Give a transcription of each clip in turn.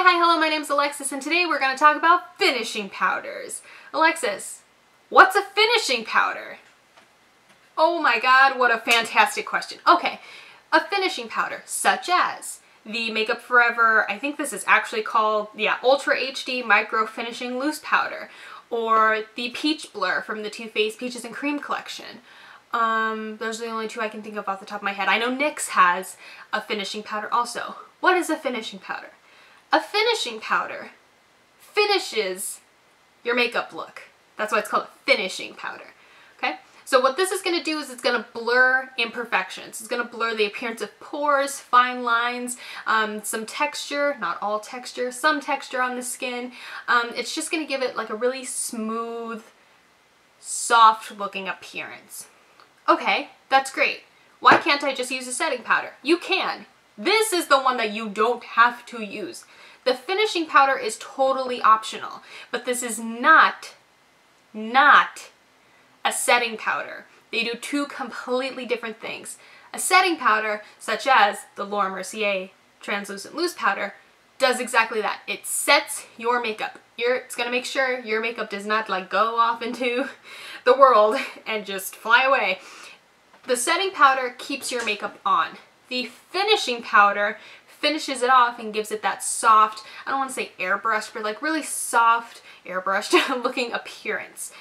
hi, hello, my name's Alexis, and today we're going to talk about finishing powders. Alexis, what's a finishing powder? Oh my god, what a fantastic question. Okay, a finishing powder, such as the Makeup Forever, I think this is actually called, Ultra HD Microfinishing Loose Powder, or the Peach Blur from the Too Faced Peaches and Cream collection. Those are the only two I can think of off the top of my head. I know NYX has a finishing powder also. What is a finishing powder? A finishing powder finishes your makeup look. That's why it's called a finishing powder, okay? So what this is going to do is it's going to blur imperfections. It's going to blur the appearance of pores, fine lines, some texture, not all texture, some texture on the skin. It's just going to give it like a really smooth, soft looking appearance. Okay, that's great. Why can't I just use a setting powder? You can. This is the one that you don't have to use. The finishing powder is totally optional, but this is not a setting powder. They do two completely different things. A setting powder, such as the Laura Mercier Translucent Loose Powder, does exactly that. It sets your makeup. It's gonna make sure your makeup does not like go off into the world and just fly away. The setting powder keeps your makeup on. The finishing powder finishes it off and gives it that soft, I don't want to say airbrushed, but like really soft, airbrushed looking appearance.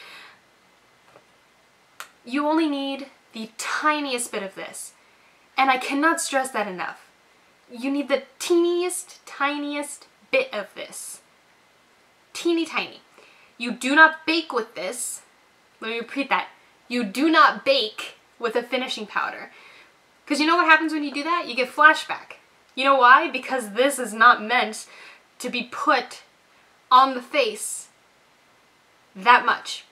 You only need the tiniest bit of this, and I cannot stress that enough. You need the teeniest, tiniest bit of this. Teeny tiny. You do not bake with this. Let me repeat that. You do not bake with a finishing powder. Because you know what happens when you do that? You get flashback. You know why? Because this is not meant to be put on the face that much.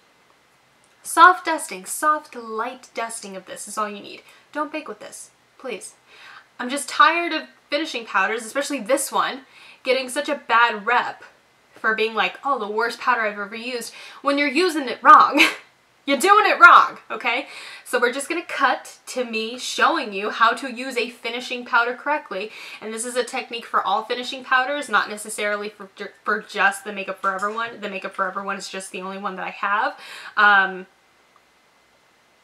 Soft dusting, soft light dusting of this is all you need. Don't bake with this, please. I'm just tired of finishing powders, especially this one, getting such a bad rep for being like, oh, the worst powder I've ever used, when you're using it wrong. You're doing it wrong, okay? So we're just gonna cut to me showing you how to use a finishing powder correctly. And this is a technique for all finishing powders, not necessarily for just the Makeup Forever one. The Makeup Forever one is just the only one that I have.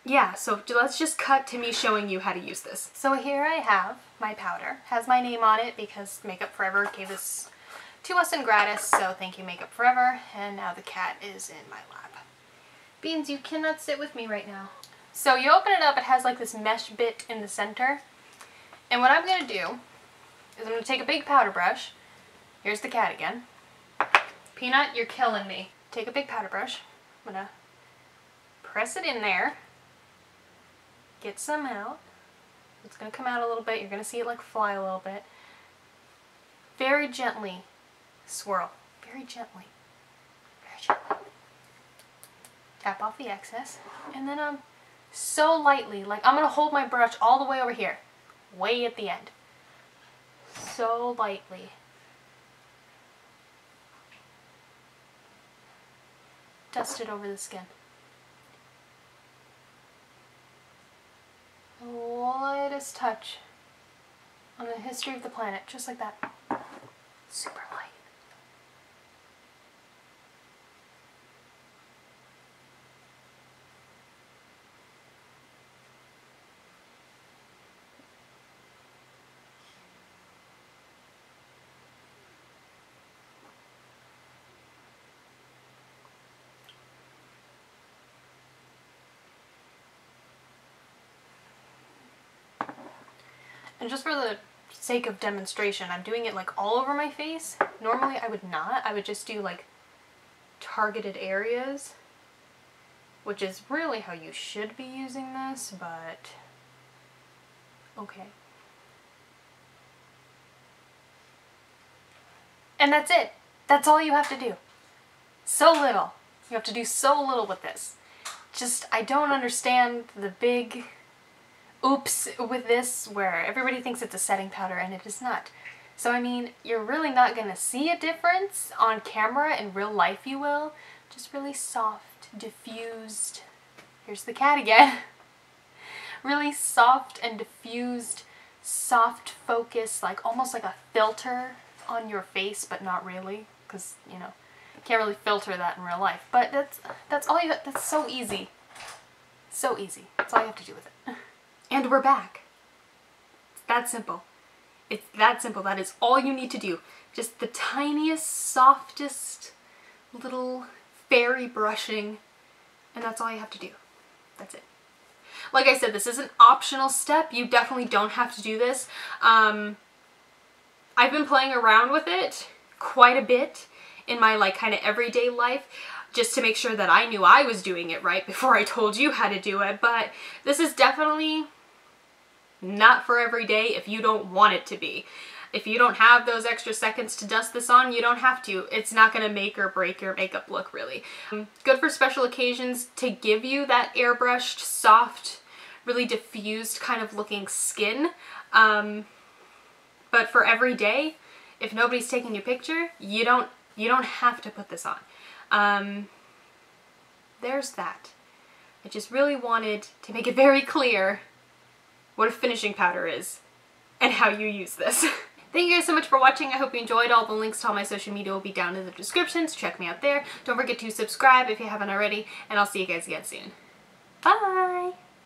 Yeah, so let's just cut to me showing you how to use this. So here I have my powder. Has my name on it because Makeup Forever gave this to us in gratis, so thank you Makeup Forever. And now the cat is in my lap. Beans, you cannot sit with me right now. So you open it up, it has like this mesh bit in the center. And what I'm going to do is I'm going to take a big powder brush. Here's the cat again. Peanut, you're killing me. Take a big powder brush. I'm going to press it in there. Get some out. It's going to come out a little bit. You're going to see it like fly a little bit. Very gently swirl. Very gently. Very gently. Tap off the excess, and then so lightly, like I'm gonna hold my brush all the way over here, way at the end. So lightly. Dust it over the skin. The lightest touch on the history of the planet, just like that. Super light. And just for the sake of demonstration, I'm doing it like all over my face. Normally I would not. I would just do like targeted areas, which is really how you should be using this, but okay. And that's it. That's all you have to do. So little. You have to do so little with this. Just, I don't understand the big oops with this where everybody thinks it's a setting powder and it is not. So I mean, you're really not gonna see a difference on camera. In real life you will. Just really soft, diffused. Here's the cat again. Really soft and diffused, soft focus, like almost like a filter on your face, but not really, because, you know, can't really filter that in real life. But that's all you got. That's so easy. So easy. That's all you have to do with it. And we're back. It's that simple. It's that simple. That is all you need to do. Just the tiniest, softest little fairy brushing, and that's all you have to do. That's it. Like I said, this is an optional step. You definitely don't have to do this. I've been playing around with it quite a bit in my like kind of everyday life, just to make sure that I knew I was doing it right before I told you how to do it. But this is definitely not for every day if you don't want it to be. If you don't have those extra seconds to dust this on, you don't have to. It's not going to make or break your makeup look, really. Good for special occasions to give you that airbrushed, soft, really diffused kind of looking skin. But for every day, if nobody's taking your picture, you don't have to put this on. There's that. I just really wanted to make it very clear what a finishing powder is and how you use this. Thank you guys so much for watching. I hope you enjoyed. All the links to all my social media will be down in the description, so check me out there. Don't forget to subscribe if you haven't already, and I'll see you guys again soon. Bye!